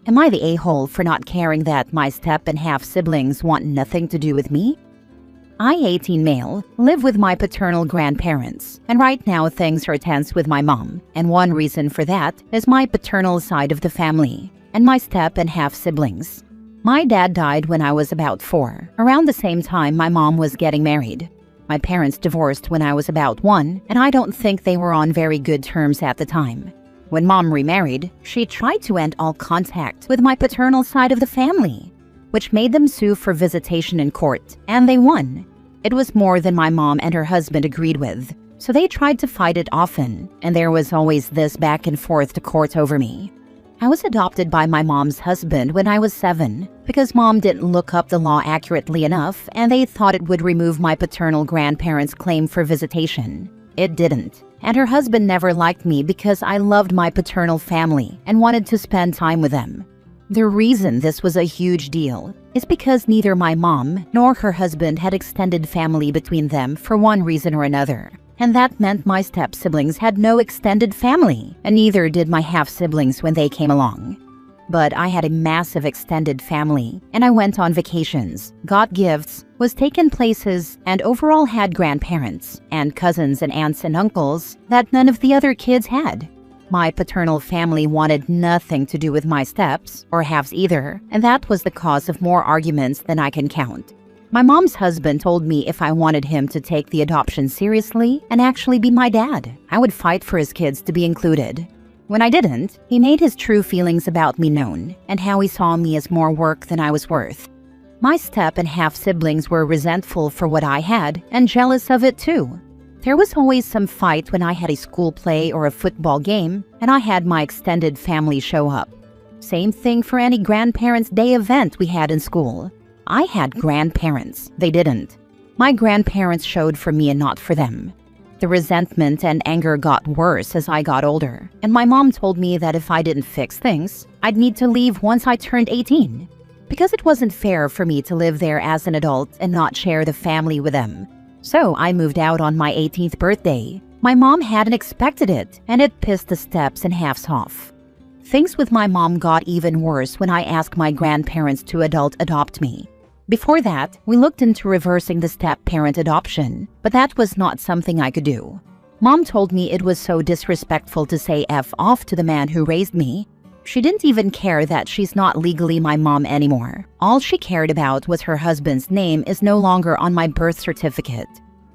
Am I the a-hole for not caring that my step and half siblings want nothing to do with me? I, 18 male, live with my paternal grandparents, and right now things are tense with my mom, and one reason for that is my paternal side of the family, and my step and half siblings. My dad died when I was about 4, around the same time my mom was getting married. My parents divorced when I was about 1, and I don't think they were on very good terms at the time. When mom remarried, she tried to end all contact with my paternal side of the family, which made them sue for visitation in court, and they won. It was more than my mom and her husband agreed with, so they tried to fight it often, and there was always this back and forth to court over me. I was adopted by my mom's husband when I was 7 because mom didn't look up the law accurately enough and they thought it would remove my paternal grandparents' claim for visitation. It didn't. And her husband never liked me because I loved my paternal family and wanted to spend time with them. The reason this was a huge deal is because neither my mom nor her husband had extended family between them for one reason or another. And that meant my step-siblings had no extended family, and neither did my half-siblings when they came along. But I had a massive extended family, and I went on vacations, got gifts, was taken places, and overall had grandparents, and cousins and aunts and uncles that none of the other kids had. My paternal family wanted nothing to do with my steps, or halves either, and that was the cause of more arguments than I can count. My mom's husband told me if I wanted him to take the adoption seriously and actually be my dad, I would fight for his kids to be included. When I didn't, he made his true feelings about me known and how he saw me as more work than I was worth. My step and half siblings were resentful for what I had and jealous of it too. There was always some fight when I had a school play or a football game and I had my extended family show up. Same thing for any grandparents' day event we had in school. I had grandparents, they didn't. My grandparents showed for me and not for them. The resentment and anger got worse as I got older, and my mom told me that if I didn't fix things, I'd need to leave once I turned 18. Because it wasn't fair for me to live there as an adult and not share the family with them. So I moved out on my 18th birthday. My mom hadn't expected it, and it pissed the steps and halves off. Things with my mom got even worse when I asked my grandparents to adopt me. Before that, we looked into reversing the step-parent adoption, but that was not something I could do. Mom told me it was so disrespectful to say F off to the man who raised me. She didn't even care that she's not legally my mom anymore. All she cared about was her husband's name is no longer on my birth certificate.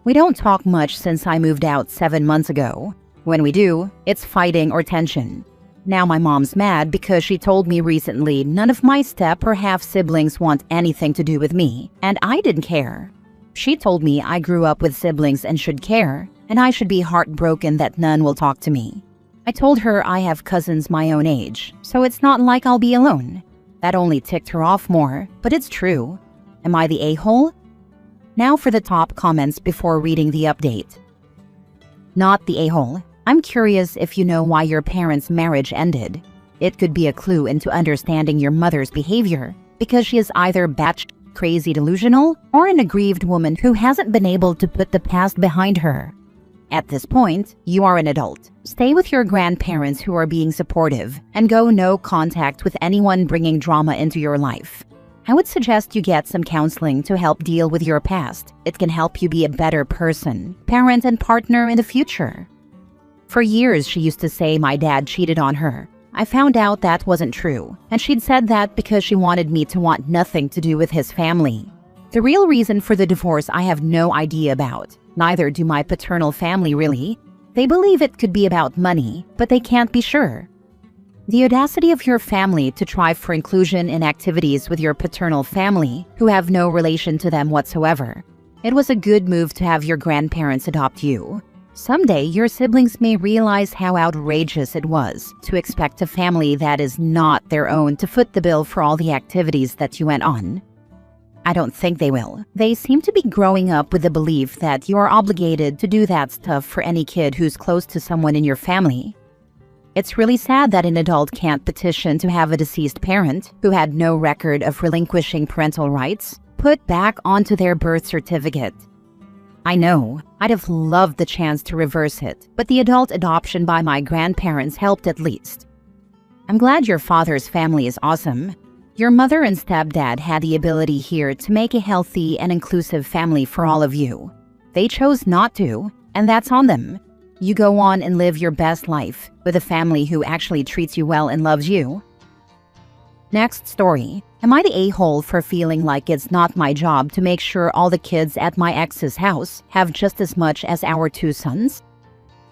We don't talk much since I moved out 7 months ago. When we do, it's fighting or tension. Now my mom's mad because she told me recently none of my step or half siblings want anything to do with me, and I didn't care. She told me I grew up with siblings and should care, and I should be heartbroken that none will talk to me. I told her I have cousins my own age, so it's not like I'll be alone. That only ticked her off more, but it's true. Am I the a-hole? Now for the top comments before reading the update. Not the a-hole. I'm curious if you know why your parents' marriage ended. It could be a clue into understanding your mother's behavior, because she is either batshit crazy delusional or an aggrieved woman who hasn't been able to put the past behind her. At this point, you are an adult. Stay with your grandparents who are being supportive, and go no contact with anyone bringing drama into your life. I would suggest you get some counseling to help deal with your past. It can help you be a better person, parent, and partner in the future. For years, she used to say my dad cheated on her. I found out that wasn't true, and she'd said that because she wanted me to want nothing to do with his family. The real reason for the divorce I have no idea about. Neither do my paternal family really. They believe it could be about money, but they can't be sure. The audacity of your family to try for inclusion in activities with your paternal family who have no relation to them whatsoever. It was a good move to have your grandparents adopt you. Someday, your siblings may realize how outrageous it was to expect a family that is not their own to foot the bill for all the activities that you went on. I don't think they will. They seem to be growing up with the belief that you are obligated to do that stuff for any kid who's close to someone in your family. It's really sad that an adult can't petition to have a deceased parent who had no record of relinquishing parental rights put back onto their birth certificate. I know, I'd have loved the chance to reverse it, but the adult adoption by my grandparents helped at least. I'm glad your father's family is awesome. Your mother and stepdad had the ability here to make a healthy and inclusive family for all of you. They chose not to, and that's on them. You go on and live your best life with a family who actually treats you well and loves you. Next story. Am I the a-hole for feeling like it's not my job to make sure all the kids at my ex's house have just as much as our 2 sons?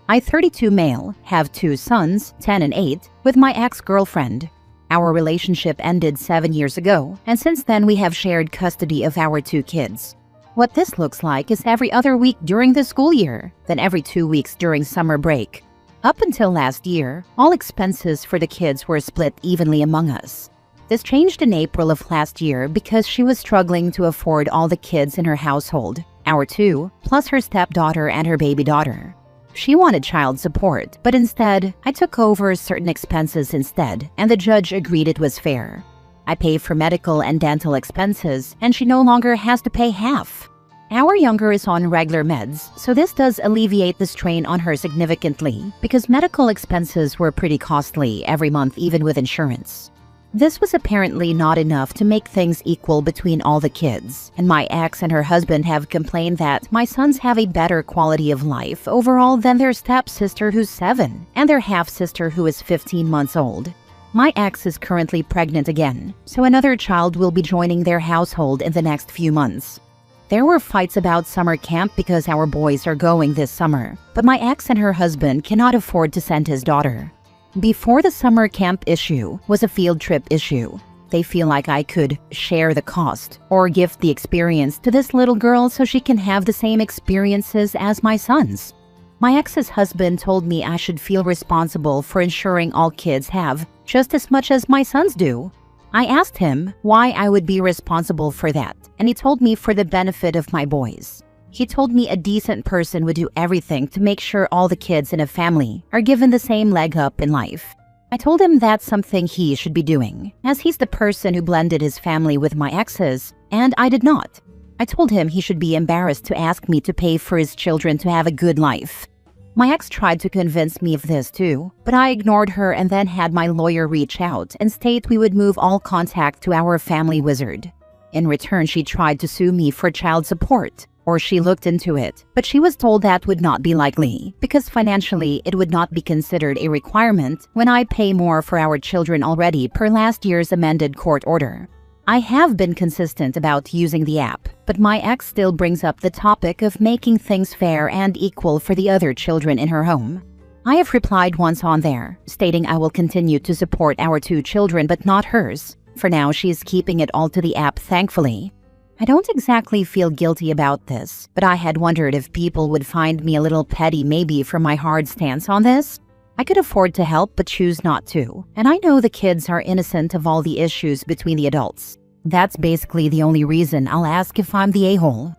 I, 32 male, have 2 sons, 10 and 8, with my ex-girlfriend. Our relationship ended 7 years ago, and since then we have shared custody of our 2 kids. What this looks like is every other week during the school year, then every 2 weeks during summer break. Up until last year, all expenses for the kids were split evenly among us. This changed in April of last year because she was struggling to afford all the kids in her household, our 2, plus her stepdaughter and her baby daughter. She wanted child support, but instead, I took over certain expenses instead, and the judge agreed it was fair. I pay for medical and dental expenses, and she no longer has to pay half. Our younger is on regular meds, so this does alleviate the strain on her significantly, because medical expenses were pretty costly every month even with insurance. This was apparently not enough to make things equal between all the kids, and my ex and her husband have complained that my sons have a better quality of life overall than their stepsister who's 7, and their half-sister who is 15 months old. My ex is currently pregnant again, so another child will be joining their household in the next few months. There were fights about summer camp because our boys are going this summer, but my ex and her husband cannot afford to send his daughter. Before the summer camp issue was a field trip issue. They feel like I could share the cost or gift the experience to this little girl so she can have the same experiences as my sons. My ex's husband told me I should feel responsible for ensuring all kids have just as much as my sons do. I asked him why I would be responsible for that, and he told me for the benefit of my boys. He told me a decent person would do everything to make sure all the kids in a family are given the same leg up in life. I told him that's something he should be doing, as he's the person who blended his family with my ex's, and I did not. I told him he should be embarrassed to ask me to pay for his children to have a good life. My ex tried to convince me of this too, but I ignored her and then had my lawyer reach out and state we would move all contact to our family wizard. In return, she tried to sue me for child support. Or she looked into it, but she was told that would not be likely, because financially it would not be considered a requirement when I pay more for our children already per last year's amended court order. I have been consistent about using the app, but my ex still brings up the topic of making things fair and equal for the other children in her home. I have replied once on there, stating I will continue to support our 2 children but not hers. For now, she is keeping it all to the app, thankfully. I don't exactly feel guilty about this, but I had wondered if people would find me a little petty maybe for my hard stance on this. I could afford to help but choose not to, and I know the kids are innocent of all the issues between the adults. That's basically the only reason I'll ask if I'm the a-hole.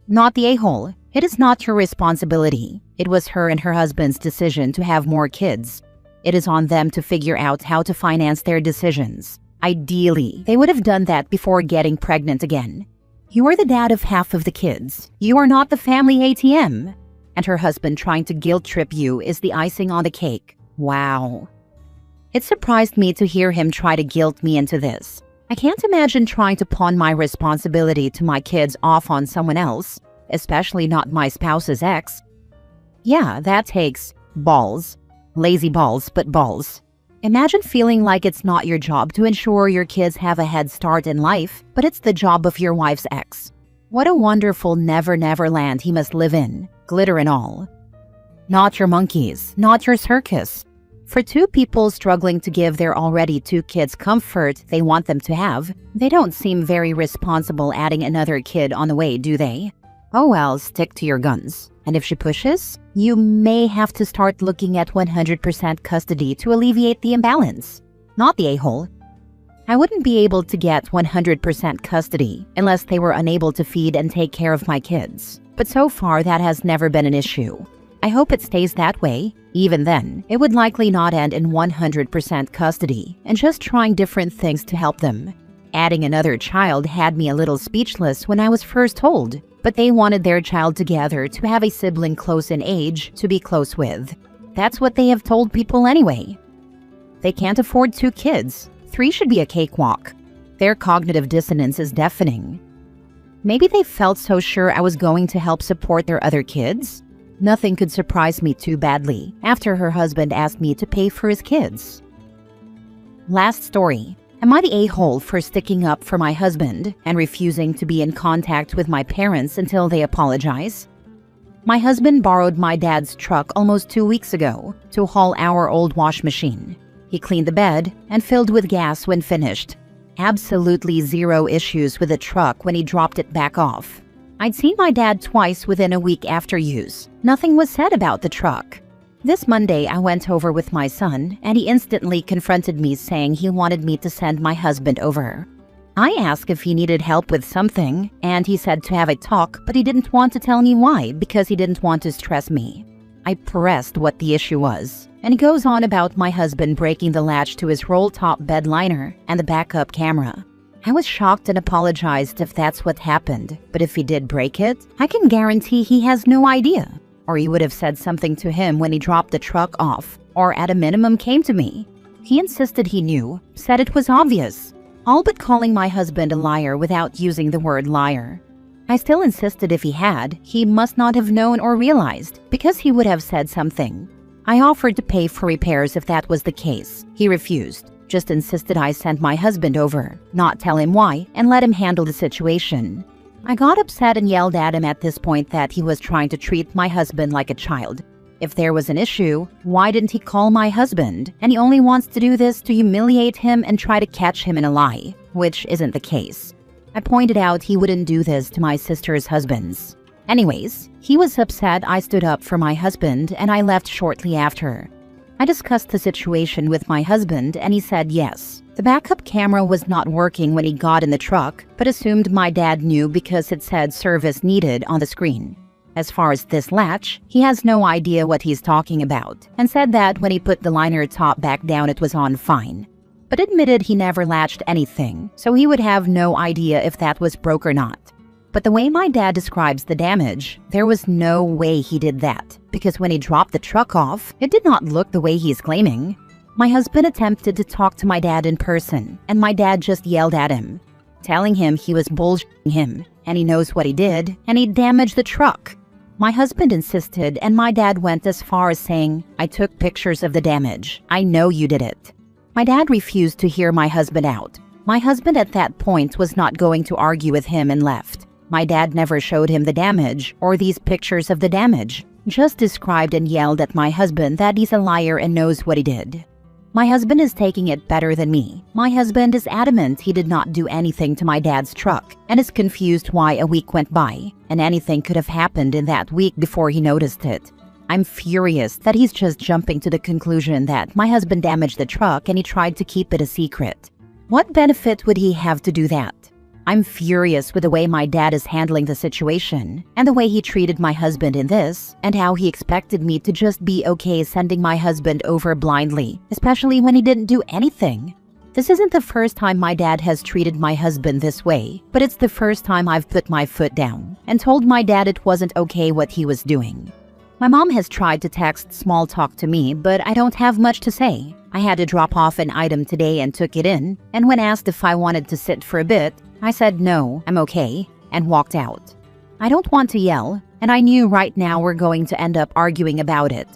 Not the a-hole. It is not your responsibility. It was her and her husband's decision to have more kids. It is on them to figure out how to finance their decisions. Ideally, they would have done that before getting pregnant again. You are the dad of half of the kids. You are not the family ATM. And her husband trying to guilt trip you is the icing on the cake. Wow. It surprised me to hear him try to guilt me into this. I can't imagine trying to pawn my responsibility to my kids off on someone else, especially not my spouse's ex. Yeah, that takes balls. Lazy balls, but balls. Imagine feeling like it's not your job to ensure your kids have a head start in life, but it's the job of your wife's ex. What a wonderful never land he must live in, glitter and all. Not your monkeys, not your circus. For 2 people struggling to give their already 2 kids comfort they want them to have, they don't seem very responsible adding another kid on the way, do they? Oh well, stick to your guns. And if she pushes, you may have to start looking at 100% custody to alleviate the imbalance. Not the a-hole. I wouldn't be able to get 100% custody unless they were unable to feed and take care of my kids. But so far, that has never been an issue. I hope it stays that way. Even then, it would likely not end in 100% custody and just trying different things to help them. Adding another child had me a little speechless when I was first told, but they wanted their child together to have a sibling close in age to be close with. That's what they have told people anyway. They can't afford 2 kids. 3 should be a cakewalk. Their cognitive dissonance is deafening. Maybe they felt so sure I was going to help support their other kids. Nothing could surprise me too badly after her husband asked me to pay for his kids. Last story. Am I the a-hole for sticking up for my husband and refusing to be in contact with my parents until they apologize? My husband borrowed my dad's truck almost 2 weeks ago to haul our old wash machine. He cleaned the bed and filled with gas when finished. Absolutely zero issues with the truck when he dropped it back off. I'd seen my dad twice within a week after use. Nothing was said about the truck. This Monday, I went over with my son, and he instantly confronted me saying he wanted me to send my husband over. I asked if he needed help with something, and he said to have a talk, but he didn't want to tell me why because he didn't want to stress me. I pressed what the issue was, and he goes on about my husband breaking the latch to his roll-top bed liner and the backup camera. I was shocked and apologized if that's what happened, but if he did break it, I can guarantee he has no idea. Or he would have said something to him when he dropped the truck off, or at a minimum came to me. He insisted he knew, said it was obvious, all but calling my husband a liar without using the word liar. I still insisted if he had, he must not have known or realized, because he would have said something. I offered to pay for repairs if that was the case. He refused, just insisted I send my husband over, not tell him why, and let him handle the situation. I got upset and yelled at him at this point that he was trying to treat my husband like a child. If there was an issue, why didn't he call my husband? And he only wants to do this to humiliate him and try to catch him in a lie, which isn't the case. I pointed out he wouldn't do this to my sister's husbands. Anyways, he was upset I stood up for my husband and I left shortly after. I discussed the situation with my husband and he said yes. The backup camera was not working when he got in the truck, but assumed my dad knew because it said service needed on the screen. As far as this latch, he has no idea what he's talking about, and said that when he put the liner top back down it was on fine. But admitted he never latched anything, so he would have no idea if that was broke or not. But the way my dad describes the damage, there was no way he did that, because when he dropped the truck off, it did not look the way he's claiming. My husband attempted to talk to my dad in person, and my dad just yelled at him, telling him he was bullshitting him, and he knows what he did, and he damaged the truck. My husband insisted, and my dad went as far as saying, "I took pictures of the damage. I know you did it." My dad refused to hear my husband out. My husband at that point was not going to argue with him and left. My dad never showed him the damage or these pictures of the damage, just described and yelled at my husband that he's a liar and knows what he did. My husband is taking it better than me. My husband is adamant he did not do anything to my dad's truck and is confused why a week went by and anything could have happened in that week before he noticed it. I'm furious that he's just jumping to the conclusion that my husband damaged the truck and he tried to keep it a secret. What benefit would he have to do that? I'm furious with the way my dad is handling the situation and the way he treated my husband in this and how he expected me to just be okay sending my husband over blindly, especially when he didn't do anything. This isn't the first time my dad has treated my husband this way, but it's the first time I've put my foot down and told my dad it wasn't okay what he was doing. My mom has tried to text small talk to me, but I don't have much to say. I had to drop off an item today and took it in, and when asked if I wanted to sit for a bit, I said no, I'm okay, and walked out. I don't want to yell, and I knew right now we're going to end up arguing about it.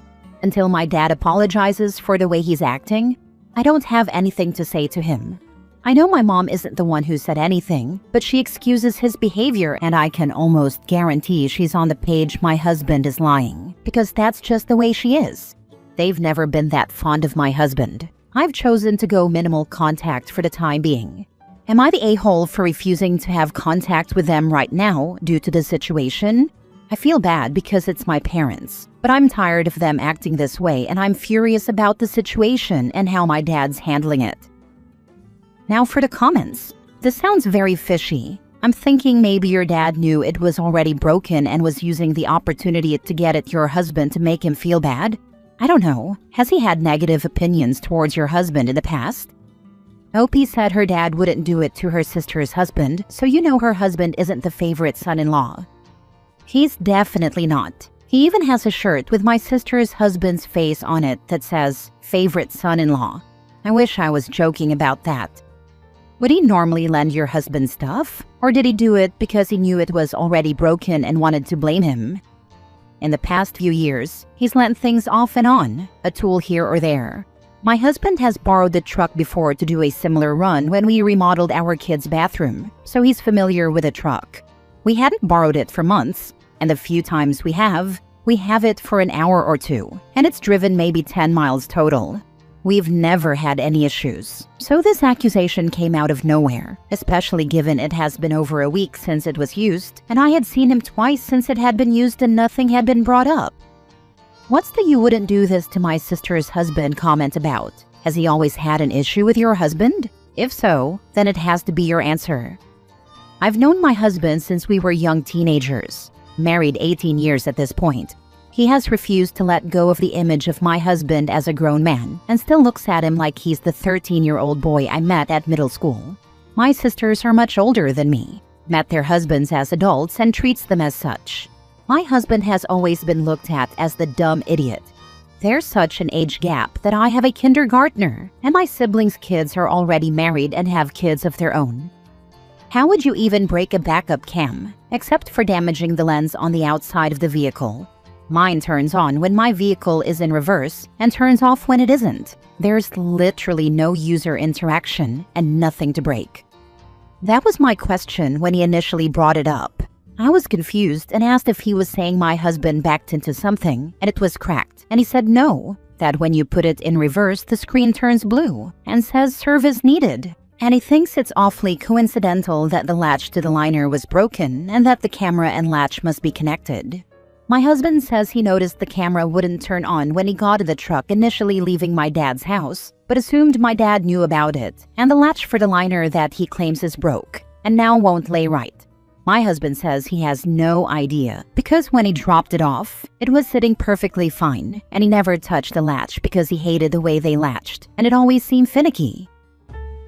Until my dad apologizes for the way he's acting, I don't have anything to say to him. I know my mom isn't the one who said anything, but she excuses his behavior and I can almost guarantee she's on the page my husband is lying, because that's just the way she is. They've never been that fond of my husband. I've chosen to go minimal contact for the time being. Am I the a-hole for refusing to have contact with them right now due to the situation? I feel bad because it's my parents, but I'm tired of them acting this way and I'm furious about the situation and how my dad's handling it. Now for the comments. This sounds very fishy. I'm thinking maybe your dad knew it was already broken and was using the opportunity to get at your husband to make him feel bad. I don't know. Has he had negative opinions towards your husband in the past? Opie said her dad wouldn't do it to her sister's husband, so you know her husband isn't the favorite son-in-law. He's definitely not. He even has a shirt with my sister's husband's face on it that says, "Favorite son-in-law." I wish I was joking about that. Would he normally lend your husband stuff? Or did he do it because he knew it was already broken and wanted to blame him? In the past few years, he's lent things off and on, a tool here or there. My husband has borrowed the truck before to do a similar run when we remodeled our kids' bathroom, so he's familiar with the truck. We hadn't borrowed it for months, and the few times we have it for an hour or two, and it's driven maybe 10 miles total. We've never had any issues, so this accusation came out of nowhere, especially given it has been over a week since it was used, and I had seen him twice since it had been used and nothing had been brought up. What's the "you wouldn't do this to my sister's husband" comment about? Has he always had an issue with your husband? If so, then it has to be your answer. I've known my husband since we were young teenagers, married 18 years at this point. He has refused to let go of the image of my husband as a grown man and still looks at him like he's the 13-year-old boy I met at middle school. My sisters are much older than me, met their husbands as adults and treats them as such. My husband has always been looked at as the dumb idiot. There's such an age gap that I have a kindergartner, and my siblings' kids are already married and have kids of their own. How would you even break a backup cam, except for damaging the lens on the outside of the vehicle? Mine turns on when my vehicle is in reverse and turns off when it isn't. There's literally no user interaction and nothing to break. That was my question when he initially brought it up. I was confused and asked if he was saying my husband backed into something and it was cracked, and he said no, that when you put it in reverse the screen turns blue and says service needed. And he thinks it's awfully coincidental that the latch to the liner was broken and that the camera and latch must be connected. My husband says he noticed the camera wouldn't turn on when he got to the truck initially leaving my dad's house, but assumed my dad knew about it, and the latch for the liner that he claims is broke, and now won't lay right. My husband says he has no idea, because when he dropped it off, it was sitting perfectly fine, and he never touched the latch because he hated the way they latched, and it always seemed finicky.